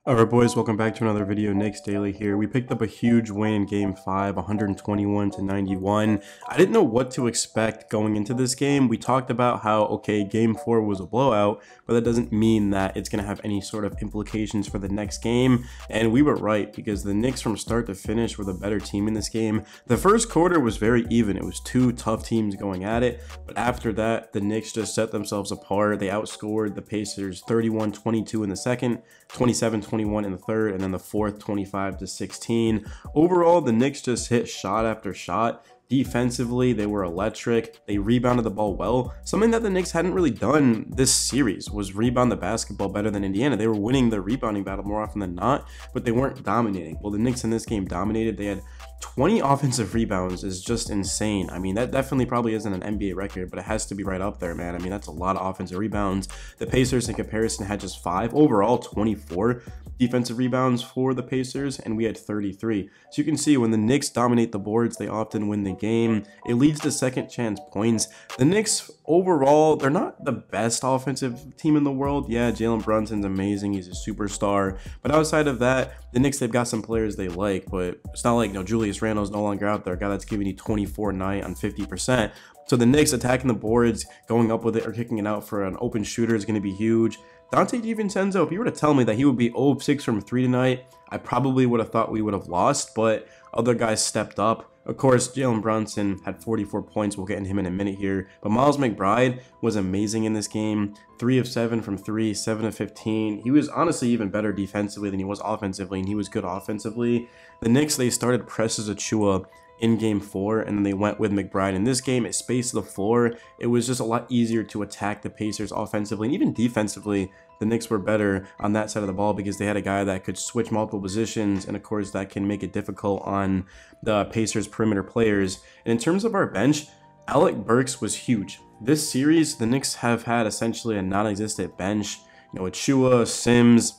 Alright boys, welcome back to another video. Knicks Daily here. We picked up a huge win in game 5, 121 to 91. I didn't know what to expect going into this game. We talked about how, okay, game 4 was a blowout, but that doesn't mean that it's going to have any sort of implications for the next game. And we were right, because the Knicks from start to finish were the better team in this game. The first quarter was very even. It was two tough teams going at it, but after that, the Knicks just set themselves apart. They outscored the Pacers 31-22 in the second, 27-21 in the third, and then the fourth 25 to 16. Overall, the Knicks just hit shot after shot. Defensively, they were electric. They rebounded the ball well. Something that the Knicks hadn't really done this series was rebound the basketball better than Indiana. They were winning the rebounding battle more often than not, but they weren't dominating. Well, the Knicks in this game dominated. They had 20 offensive rebounds is just insane. I mean, that definitely probably isn't an NBA record, but it has to be right up there, man. I mean, that's a lot of offensive rebounds. The Pacers, in comparison, had just 5. Overall, 24 defensive rebounds for the Pacers, and we had 33. So you can see when the Knicks dominate the boards, they often win the game. It leads to second chance points. The Knicks, overall, they're not the best offensive team in the world. Yeah, Jalen Brunson's amazing. He's a superstar. But outside of that, the Knicks, they've got some players they like, but it's not like, Julius Randle's no longer out there, a guy that's giving you 24 a night on 50%. So the Knicks attacking the boards, going up with it or kicking it out for an open shooter is going to be huge. Dante DiVincenzo, if you were to tell me that he would be 0 of 6 from 3 tonight, I probably would have thought we would have lost, but other guys stepped up. Of course, Jalen Brunson had 44 points. We'll get into him in a minute here. But Miles McBride was amazing in this game. 3 of 7 from 3, 7 of 15. He was honestly even better defensively than he was offensively, and he was good offensively. The Knicks, they started Precious Achiuwa in game 4, and then they went with McBride. In this game, it spaced the floor. It was just a lot easier to attack the Pacers offensively, and even defensively, the Knicks were better on that side of the ball because they had a guy that could switch multiple positions, and of course that can make it difficult on the Pacers perimeter players. And in terms of our bench, Alec Burks was huge. This series, the Knicks have had essentially a non-existent bench. Achiuwa, Sims,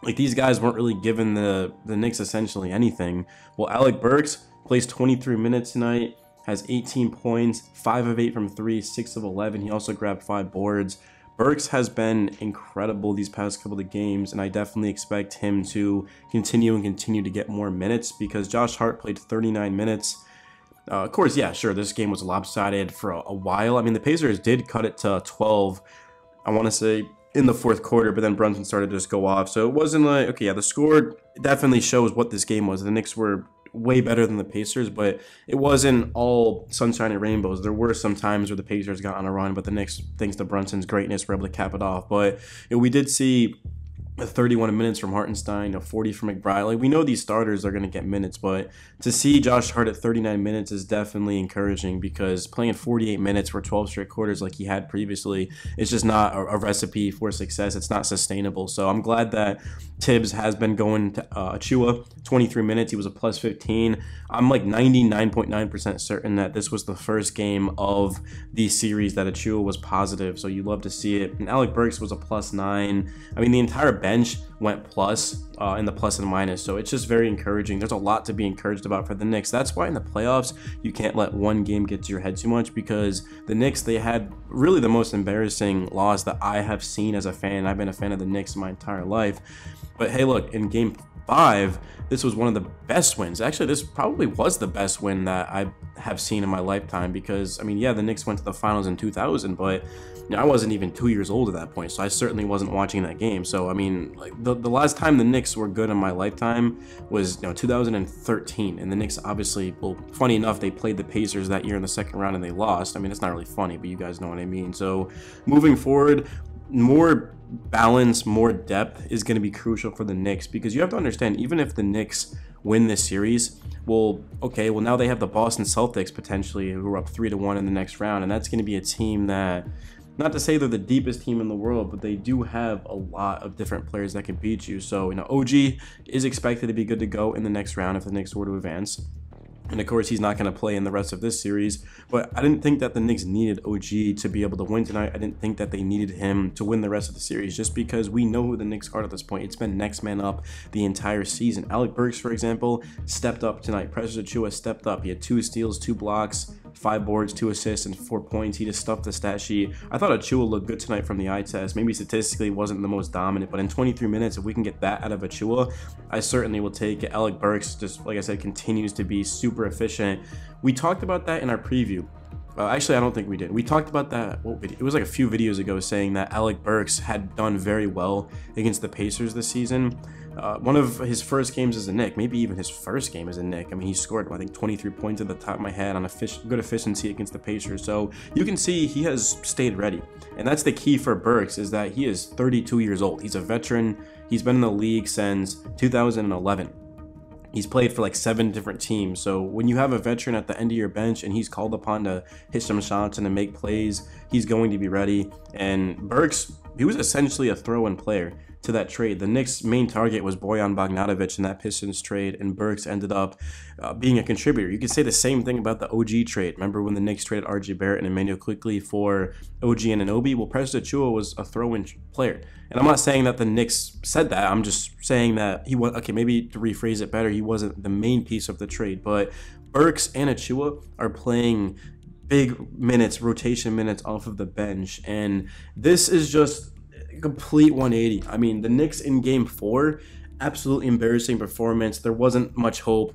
like these guys weren't really giving the Knicks essentially anything. Well, Alec Burks plays 23 minutes tonight, has 18 points, 5 of 8 from 3, 6 of 11. He also grabbed 5 boards. Burks has been incredible these past couple of games, and I definitely expect him to continue to get more minutes because Josh Hart played 39 minutes. Of course, yeah, sure, this game was lopsided for a while. I mean, the Pacers did cut it to 12, I want to say, in the fourth quarter, but then Brunson started to just go off. So it wasn't like, okay, yeah, the score definitely shows what this game was. The Knicks were way better than the Pacers, but it wasn't all sunshine and rainbows. There were some times where the Pacers got on a run, but the Knicks, thanks to Brunson's greatness, were able to cap it off. But we did see 31 minutes from Hartenstein, 40 from McBride. Like, we know these starters are going to get minutes, but to see Josh Hart at 39 minutes is definitely encouraging because playing 48 minutes for 12 straight quarters like he had previously is just not a recipe for success. It's not sustainable. So I'm glad that Tibbs has been going to Achiuwa 23 minutes. He was a plus 15. I'm like 99.9% certain that this was the first game of the series that Achiuwa was positive. So you love to see it. And Alec Burks was a plus 9. I mean, the entire bench went plus in the plus and minus, so it's just very encouraging. There's a lot to be encouraged about for the Knicks. That's why in the playoffs you can't let one game get to your head too much, because the Knicks, they had really the most embarrassing loss that I have seen as a fan. I've been a fan of the Knicks my entire life, but hey, look, in game 5, this was one of the best wins. Actually, this probably was the best win that I have seen in my lifetime because, I mean, yeah, the Knicks went to the finals in 2000, but I wasn't even 2 years old at that point, so I certainly wasn't watching that game. So, I mean, like the last time the Knicks were good in my lifetime was 2013, and the Knicks obviously, well, funny enough, they played the Pacers that year in the second round and they lost. I mean, it's not really funny, but you guys know what I mean. So, moving forward, more balance, more depth is going to be crucial for the Knicks, because you have to understand, even if the Knicks win this series, well, okay, well, now they have the Boston Celtics potentially, who are up 3-1 in the next round, and that's going to be a team that, not to say they're the deepest team in the world, but they do have a lot of different players that can beat you. So, OG is expected to be good to go in the next round if the Knicks were to advance. And of course, he's not going to play in the rest of this series. But I didn't think that the Knicks needed OG to be able to win tonight. I didn't think that they needed him to win the rest of the series, just because we know who the Knicks are at this point. It's been next man up the entire season. Alec Burks, for example, stepped up tonight. Precious Achiuwa stepped up. He had 2 steals, 2 blocks, 5 boards, 2 assists, and 4 points. He just stuffed the stat sheet. I thought Achua looked good tonight from the eye test. Maybe statistically wasn't the most dominant, but in 23 minutes, if we can get that out of Achua, I certainly will take it. Alec Burks, just like I said, continues to be super efficient. We talked about that in our preview. Actually, I don't think we did. We talked about that. It was like a few videos ago saying that Alec Burks had done very well against the Pacers this season. One of his first games as a Knick, maybe even his first game as a Knick. I mean, he scored, I think, 23 points at the top of my head on good efficiency against the Pacers. So you can see he has stayed ready. And that's the key for Burks, is that he is 32 years old. He's a veteran. He's been in the league since 2011. He's played for like 7 different teams. So when you have a veteran at the end of your bench and he's called upon to hit some shots and to make plays, he's going to be ready. And Burks, he was essentially a throw-in player to that trade. The Knicks' main target was Bojan Bogdanovic in that Pistons trade, and Burks ended up being a contributor. You could say the same thing about the OG trade. Remember when the Knicks traded RJ Barrett and Emmanuel Quickley for OG Anunoby? Well, Precious Achiuwa was a throw-in player. And I'm not saying that the Knicks said that. I'm just saying that he was, okay, maybe to rephrase it better, he wasn't the main piece of the trade. But Burks and Achiuwa are playing big minutes, rotation minutes off of the bench. And this is just complete 180. I mean, the Knicks in game 4, absolutely embarrassing performance. There wasn't much hope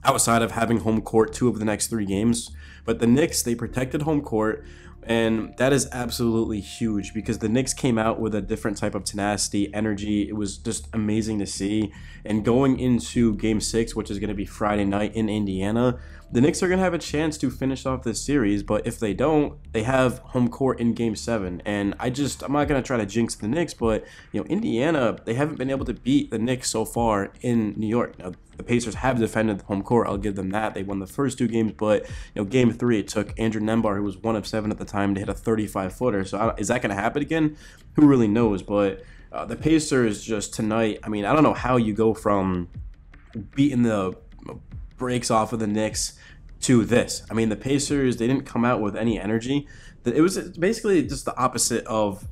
outside of having home court 2 of the next 3 games. But the Knicks, they protected home court, and that is absolutely huge because the Knicks came out with a different type of tenacity, energy. It was just amazing to see. And going into game 6, which is going to be Friday night in Indiana, the Knicks are going to have a chance to finish off this series, but if they don't, they have home court in game 7. And I'm not going to try to jinx the Knicks, but Indiana, they haven't been able to beat the Knicks so far in New York. Now, the Pacers have defended the home court. I'll give them that. They won the first 2 games, but game 3, it took Andrew Nembhard, who was 1 of 7 at the time, to hit a 35-footer. So is that going to happen again? Who really knows? But the Pacers just tonight, I mean, I don't know how you go from beating the breaks off of the Knicks to this. I mean, the Pacers, they didn't come out with any energy. It was basically just the opposite of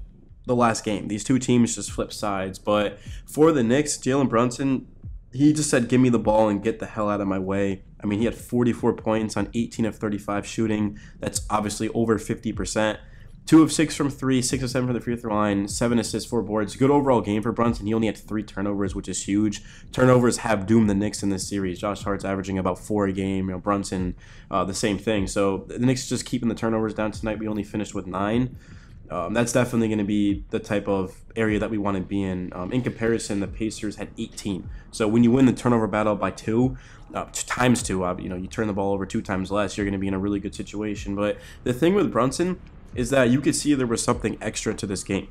the last game. These 2 teams just flipped sides. But for the Knicks, Jalen Brunson, he just said, give me the ball and get the hell out of my way. I mean, he had 44 points on 18 of 35 shooting. That's obviously over 50%. 2 of 6 from 3, 6 of 7 from the free throw line, 7 assists, 4 boards. Good overall game for Brunson. He only had 3 turnovers, which is huge. Turnovers have doomed the Knicks in this series. Josh Hart's averaging about 4 a game. Brunson, the same thing. So the Knicks just keeping the turnovers down tonight. We only finished with 9. That's definitely going to be the type of area that we want to be in. In comparison, the Pacers had 18. So when you win the turnover battle by 2, times 2, you turn the ball over 2 times less, you're going to be in a really good situation. But the thing with Brunson is that you could see there was something extra to this game.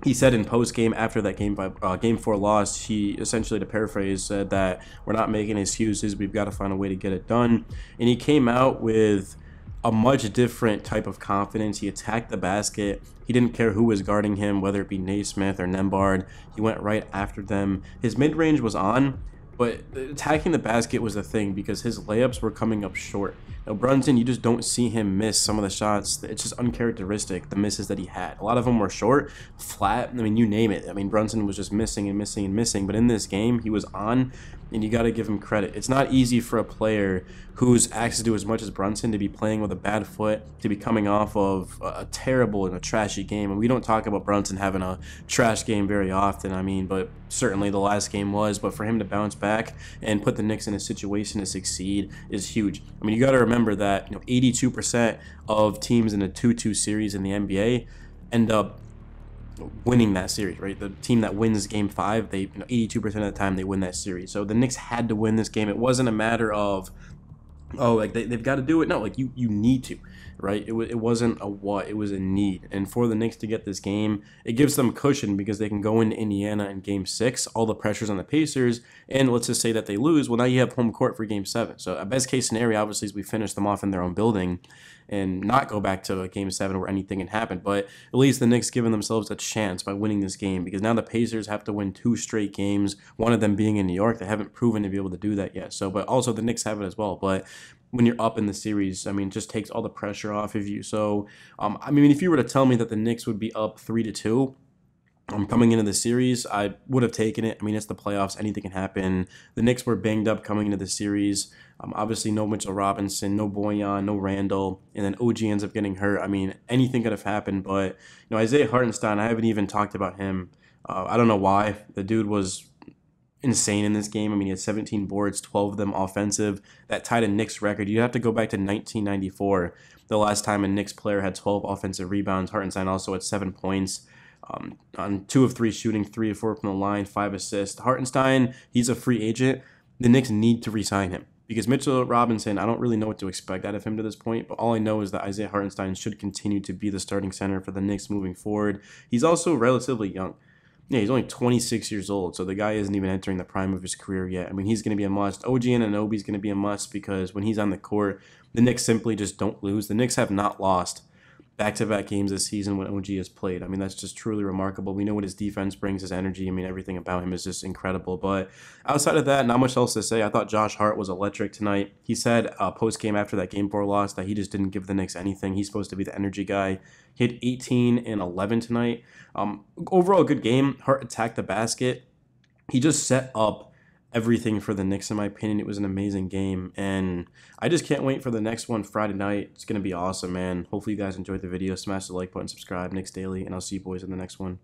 He said in post-game after that game 4 loss, he essentially, to paraphrase, said that we're not making excuses, we've got to find a way to get it done. And he came out with a much different type of confidence. He attacked the basket. He didn't care who was guarding him, whether it be Naismith or Nembhard. He went right after them. His mid-range was on, but attacking the basket was the thing because his layups were coming up short. Now, Brunson, you just don't see him miss some of the shots. It's just uncharacteristic, the misses that he had. A lot of them were short, flat. I mean, you name it. I mean, Brunson was just missing and missing and missing. But in this game, he was on, and you got to give him credit. It's not easy for a player who's asked to do as much as Brunson to be playing with a bad foot, to be coming off of a terrible and a trashy game. And we don't talk about Brunson having a trash game very often, I mean, but certainly the last game was. But for him to bounce back and put the Knicks in a situation to succeed is huge. I mean, you got to remember that 82% of teams in a 2-2 series in the NBA end up winning that series, right? The team that wins game 5, they 82% of the time they win that series. So the Knicks had to win this game. It wasn't a matter of, oh, like they've got to do it. No, like you need to, right? It wasn't a what, it was a need. And for the Knicks to get this game, it gives them cushion because they can go into Indiana in game 6, all the pressure's on the Pacers, and let's just say that they lose, well, now you have home court for game 7. So a best case scenario, obviously, is we finish them off in their own building and not go back to a game 7 where anything can happen. But at least the Knicks giving themselves a chance by winning this game, because now the Pacers have to win 2 straight games, one of them being in New York. They haven't proven to be able to do that yet. So, but also the Knicks have it as well. But when you're up in the series, I mean, it just takes all the pressure off of you. So, I mean, if you were to tell me that the Knicks would be up 3-2, Coming into the series, I would have taken it. I mean, it's the playoffs. Anything can happen. The Knicks were banged up coming into the series. Obviously, no Mitchell Robinson, no Boyan, no Randall, and then OG ends up getting hurt. I mean, anything could have happened. But, Isaiah Hartenstein, I haven't even talked about him. I don't know why. The dude was insane in this game. I mean, he had 17 boards, 12 of them offensive. That tied a Knicks record. You have to go back to 1994, the last time a Knicks player had 12 offensive rebounds. Hartenstein also had 7 points. On 2 of 3 shooting, 3 of 4 from the line, 5 assists. Hartenstein, he's a free agent. The Knicks need to re-sign him because Mitchell Robinson, I don't really know what to expect out of him to this point, but all I know is that Isaiah Hartenstein should continue to be the starting center for the Knicks moving forward. He's also relatively young. Yeah, he's only 26 years old, so the guy isn't even entering the prime of his career yet. I mean, he's going to be a must. OG Anunoby is going to be a must because when he's on the court, the Knicks simply just don't lose. The Knicks have not lost back-to-back games this season when OG has played. I mean, that's just truly remarkable. We know what his defense brings, his energy. I mean, everything about him is just incredible. But outside of that, not much else to say. I thought Josh Hart was electric tonight. He said post-game after that Game 4 loss that he just didn't give the Knicks anything. He's supposed to be the energy guy. He had 18 and 11 tonight. Overall, good game. Hart attacked the basket. He just set up everything for the Knicks, in my opinion. It was an amazing game, and I just can't wait for the next one Friday night. It's going to be awesome, man. Hopefully you guys enjoyed the video. Smash the like button, subscribe, Knicks Daily, and I'll see you boys in the next one.